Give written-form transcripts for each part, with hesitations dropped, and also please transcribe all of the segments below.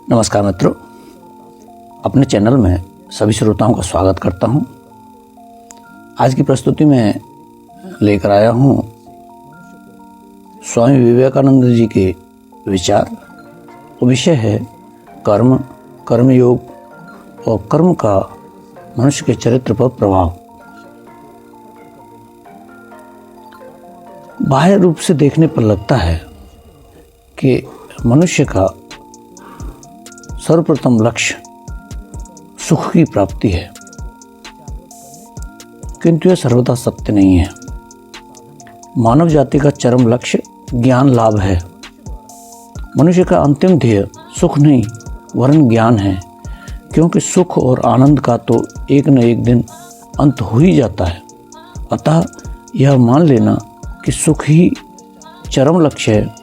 नमस्कार मित्रों, अपने चैनल में सभी श्रोताओं का स्वागत करता हूं। आज की प्रस्तुति में लेकर आया हूं स्वामी विवेकानंद जी के विचार। वो विषय है कर्म, कर्मयोग और कर्म का मनुष्य के चरित्र पर प्रभाव। बाह्य रूप से देखने पर लगता है कि मनुष्य का सर्वप्रथम लक्ष्य सुख की प्राप्ति है, किंतु यह सर्वदा सत्य नहीं है। मानव जाति का चरम लक्ष्य ज्ञान लाभ है। मनुष्य का अंतिम ध्येय सुख नहीं वरन ज्ञान है, क्योंकि सुख और आनंद का तो एक न एक दिन अंत हो ही जाता है। अतः यह मान लेना कि सुख ही चरम लक्ष्य है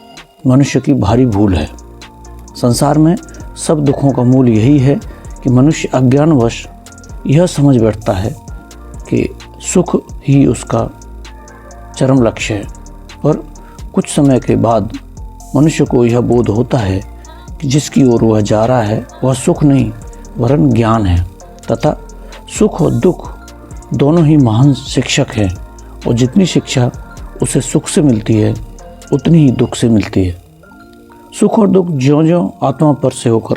मनुष्य की भारी भूल है। संसार में सब दुखों का मूल यही है कि मनुष्य अज्ञानवश यह समझ बैठता है कि सुख ही उसका चरम लक्ष्य है, पर कुछ समय के बाद मनुष्य को यह बोध होता है कि जिसकी ओर वह जा रहा है वह सुख नहीं वरन ज्ञान है, तथा सुख और दुख दोनों ही महान शिक्षक हैं, और जितनी शिक्षा उसे सुख से मिलती है उतनी ही दुख से मिलती है। सुख और दुख ज्यों-ज्यों आत्मा पर से होकर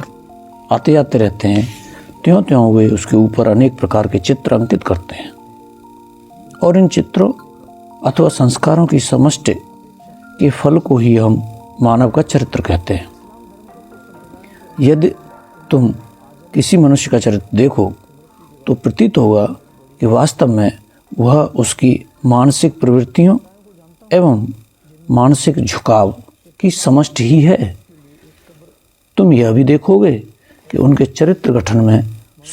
आते आते रहते हैं, त्यों-त्यों वे उसके ऊपर अनेक प्रकार के चित्र अंकित करते हैं, और इन चित्रों अथवा संस्कारों की समष्टि के फल को ही हम मानव का चरित्र कहते हैं। यदि तुम किसी मनुष्य का चरित्र देखो तो प्रतीत होगा कि वास्तव में वह उसकी मानसिक प्रवृत्तियों एवं मानसिक झुकाव की समष्टि ही है। तुम यह भी देखोगे कि उनके चरित्र गठन में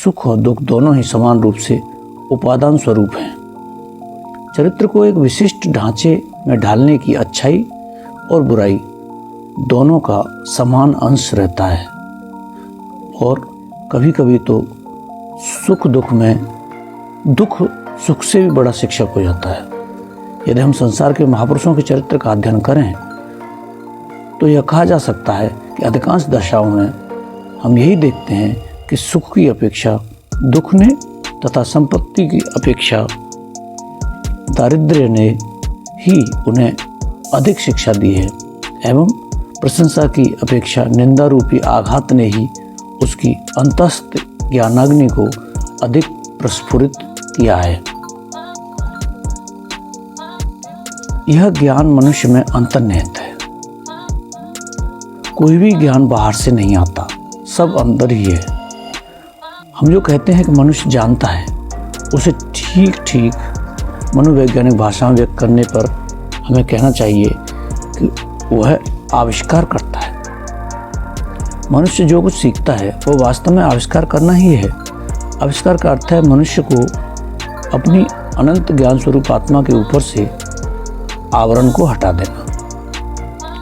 सुख और दुख दोनों ही समान रूप से उपादान स्वरूप हैं। चरित्र को एक विशिष्ट ढांचे में ढालने की अच्छाई और बुराई दोनों का समान अंश रहता है, और कभी कभी तो सुख दुख में दुख सुख से भी बड़ा शिक्षक हो जाता है। यदि हम संसार के महापुरुषों के चरित्र का अध्ययन करें तो यह कहा जा सकता है कि अधिकांश दशाओं में हम यही देखते हैं कि सुख की अपेक्षा दुख ने तथा संपत्ति की अपेक्षा दारिद्र्य ने ही उन्हें अधिक शिक्षा दी है, एवं प्रशंसा की अपेक्षा निंदा रूपी आघात ने ही उसकी अंतस्थ ज्ञानाग्नि को अधिक प्रस्फुरित किया है। यह ज्ञान मनुष्य में अंतर्निहित है। कोई भी ज्ञान बाहर से नहीं आता, सब अंदर ही है। हम जो कहते हैं कि मनुष्य जानता है, उसे ठीक ठीक मनोवैज्ञानिक भाषा में व्यक्त करने पर हमें कहना चाहिए कि वह आविष्कार करता है। मनुष्य जो कुछ सीखता है वो वास्तव में आविष्कार करना ही है। आविष्कार का अर्थ है मनुष्य को अपनी अनंत ज्ञान स्वरूप आत्मा के ऊपर से आवरण को हटा देना।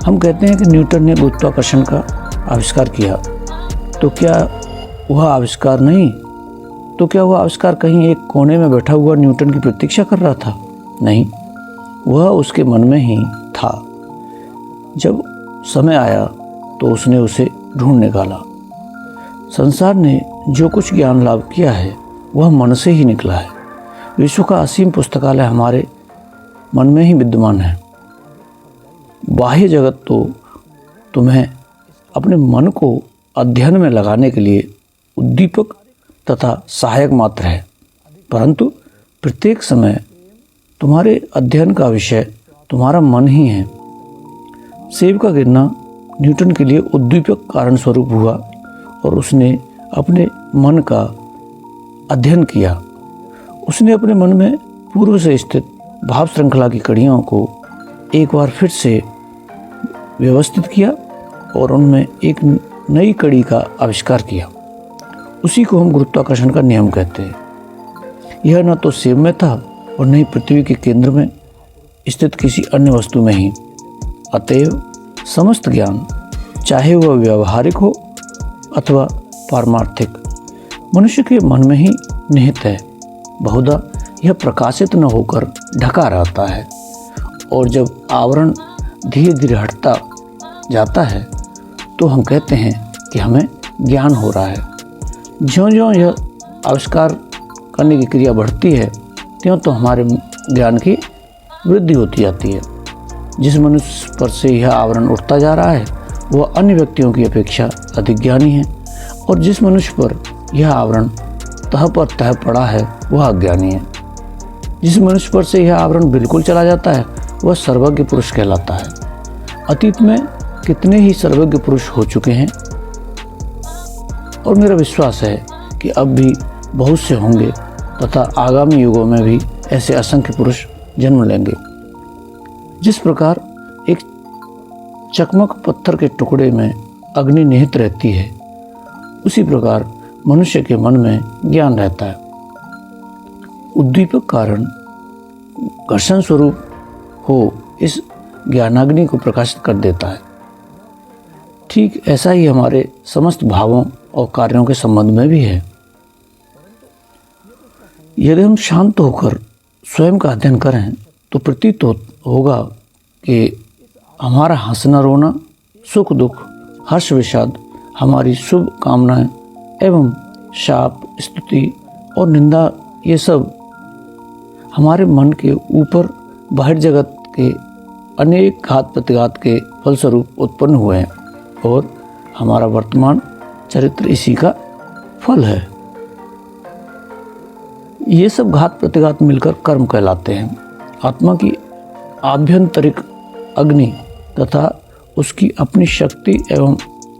हम कहते हैं कि न्यूटन ने गुरुत्वाकर्षण का आविष्कार किया, तो क्या वह आविष्कार नहीं? तो क्या वह आविष्कार कहीं एक कोने में बैठा हुआ न्यूटन की प्रतीक्षा कर रहा था? नहीं, वह उसके मन में ही था। जब समय आया तो उसने उसे ढूंढ निकाला। संसार ने जो कुछ ज्ञान लाभ किया है वह मन से ही निकला है। विश्व का असीम पुस्तकालय हमारे मन में ही विद्यमान है। बाह्य जगत तो तुम्हें अपने मन को अध्ययन में लगाने के लिए उद्दीपक तथा सहायक मात्र है, परंतु प्रत्येक समय तुम्हारे अध्ययन का विषय तुम्हारा मन ही है। सेब का गिरना न्यूटन के लिए उद्दीपक कारण स्वरूप हुआ, और उसने अपने मन का अध्ययन किया। उसने अपने मन में पूर्व से स्थित भाव श्रृंखला की कड़ियों को एक बार फिर से व्यवस्थित किया और उनमें एक नई कड़ी का आविष्कार किया। उसी को हम गुरुत्वाकर्षण का नियम कहते हैं। यह न तो सेब में था और न ही पृथ्वी के केंद्र में स्थित किसी अन्य वस्तु में ही। अतएव समस्त ज्ञान, चाहे वह व्यावहारिक हो अथवा पारमार्थिक, मनुष्य के मन में ही निहित है। बहुधा यह प्रकाशित न होकर ढका रहता है, और जब आवरण धीरे धीरे हटता जाता है तो हम कहते हैं कि हमें ज्ञान हो रहा है। ज्यों-ज्यों यह आविष्कार करने की क्रिया बढ़ती है, त्यों तो हमारे ज्ञान की वृद्धि होती जाती है। जिस मनुष्य पर से यह आवरण उठता जा रहा है, वह अन्य व्यक्तियों की अपेक्षा अधिक ज्ञानी है, और जिस मनुष्य पर यह आवरण तह पर तह पड़ा है, वह अज्ञानी है। जिस मनुष्य पर से यह आवरण बिल्कुल चला जाता है, वह सर्वज्ञ पुरुष कहलाता है। अतीत में कितने ही सर्वज्ञ पुरुष हो चुके हैं, और मेरा विश्वास है कि अब भी बहुत से होंगे तथा आगामी युगों में भी ऐसे असंख्य पुरुष जन्म लेंगे। जिस प्रकार एक चकमक पत्थर के टुकड़े में अग्नि निहित रहती है, उसी प्रकार मनुष्य के मन में ज्ञान रहता है। उद्दीपक कारण घर्षण स्वरूप हो इस ज्ञानाग्नि को प्रकाशित कर देता है। ठीक ऐसा ही हमारे समस्त भावों और कार्यों के संबंध में भी है। यदि हम शांत होकर स्वयं का अध्ययन करें तो प्रतीत होगा कि हमारा हंसना रोना, सुख दुख, हर्ष विषाद, हमारी शुभ कामनाएं एवं शाप, स्तुति और निंदा, ये सब हमारे मन के ऊपर बाहर जगत के अनेक घात प्रतिघात के फलस्वरूप उत्पन्न हुए हैं, और हमारा वर्तमान चरित्र इसी का फल है। ये सब घात प्रतिघात मिलकर कर्म कहलाते हैं। आत्मा की आभ्यंतरिक अग्नि तथा उसकी अपनी शक्ति एवं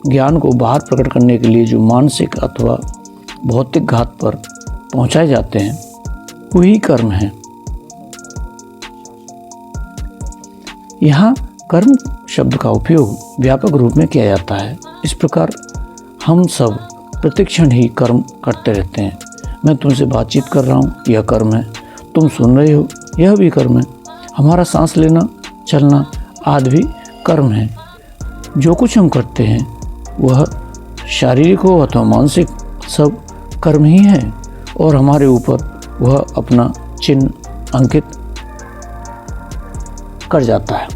ज्ञान को बाहर प्रकट करने के लिए जो मानसिक अथवा भौतिक घात पर पहुंचाए जाते हैं, वही कर्म है। यहाँ कर्म शब्द का उपयोग व्यापक रूप में किया जाता है। इस प्रकार हम सब प्रतिक्षण ही कर्म करते रहते हैं। मैं तुमसे बातचीत कर रहा हूँ, यह कर्म है। तुम सुन रहे हो, यह भी कर्म है। हमारा सांस लेना, चलना आदि भी कर्म है। जो कुछ हम करते हैं वह शारीरिक हो अथवा मानसिक, सब कर्म ही है, और हमारे ऊपर वह अपना चिन्ह अंकित कर जाता है।